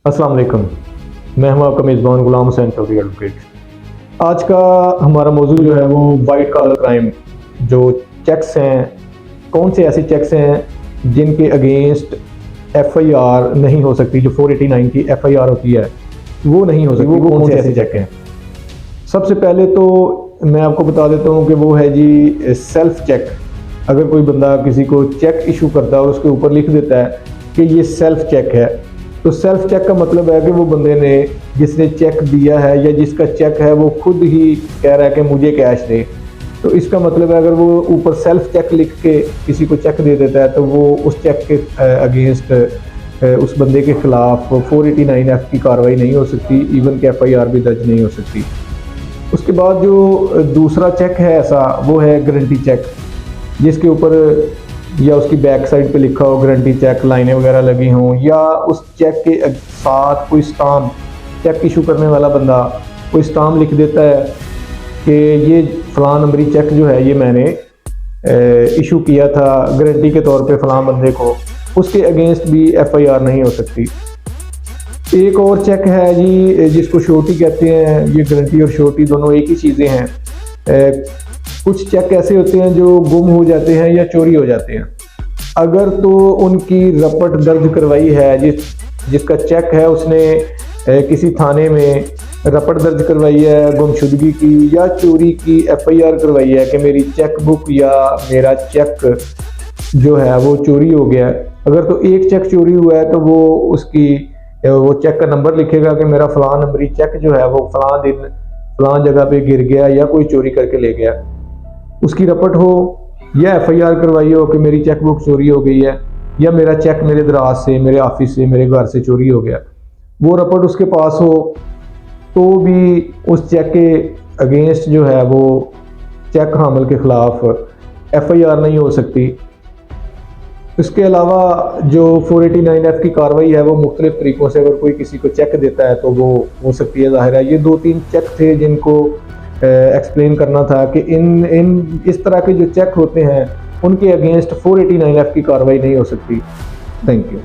अस्सलाम वालेकुम। मैं हूं आपका मेज़बान गुलाम हुसैन चौधरी एडवोकेट। आज का हमारा मौजू जो है वो वाइट कॉलर क्राइम, जो चेक्स हैं, कौन से ऐसे चेक्स हैं जिनके अगेंस्ट एफआईआर नहीं हो सकती, जो 489 की एफआईआर होती है वो नहीं हो सकती। वो कौन से ऐसे चेक हैं? सबसे पहले तो मैं आपको बता देता हूँ कि वो है जी सेल्फ चेक। अगर कोई बंदा किसी को चेक इशू करता है और उसके ऊपर लिख देता है कि ये सेल्फ चेक है, तो सेल्फ चेक का मतलब है कि वो बंदे ने, जिसने चेक दिया है या जिसका चेक है, वो खुद ही कह रहा है कि मुझे कैश दे। तो इसका मतलब है अगर वो ऊपर सेल्फ चेक लिख के किसी को चेक दे देता है तो वो उस चेक के अगेंस्ट उस बंदे के खिलाफ 489F की कार्रवाई नहीं हो सकती, इवन कि एफआईआर भी दर्ज नहीं हो सकती। उसके बाद जो दूसरा चेक है ऐसा, वो है गारंटी चेक, जिसके ऊपर या उसकी बैक साइड पे लिखा हो गारंटी चेक, लाइनें वगैरह लगी हों, या उस चेक के साथ कोई स्टाम्प, चेक इशू करने वाला बंदा कोई स्टाम्प लिख देता है कि ये फ़लाँ नंबरी चेक जो है ये मैंने इशू किया था गारंटी के तौर पे फ़लाँ बंदे को, उसके अगेंस्ट भी एफआईआर नहीं हो सकती। एक और चेक है जी जिसको श्योरिटी कहते हैं। ये गारंटी और श्योरिटी दोनों एक ही चीज़ें हैं। कुछ चेक ऐसे होते हैं जो गुम हो जाते हैं या चोरी हो जाते हैं। अगर तो उनकी रपट दर्ज करवाई है, जिसका चेक है उसने किसी थाने में रपट दर्ज करवाई है गुमशुदगी की या चोरी की, एफआईआर करवाई है कि मेरी चेक बुक या मेरा चेक जो है वो चोरी हो गया। अगर तो एक चेक चोरी हुआ है तो वो चेक का नंबर लिखेगा कि मेरा फ़लाँ नंबरी चेक जो है वो फ़लाँ दिन फ़लाँ जगह पे गिर गया या कोई चोरी करके ले गया। उसकी रपट हो या एफआईआर करवाई हो कि मेरी चेक बुक चोरी हो गई है या मेरा चेक मेरे दराज से, मेरे ऑफिस से, मेरे घर से चोरी हो गया, वो रपट उसके पास हो तो भी उस चेक के अगेंस्ट जो है वो चेक हामिल के ख़िलाफ़ एफआईआर नहीं हो सकती। इसके अलावा जो 489F की कार्रवाई है वो मुख्तलिफ तरीक़ों से, अगर कोई किसी को चेक देता है तो वो हो सकती है। ज़ाहिर है ये 2-3 चेक थे जिनको एक्सप्लेन करना था कि इन इस तरह के जो चेक होते हैं उनके अगेंस्ट 489F की कार्रवाई नहीं हो सकती। Thank you.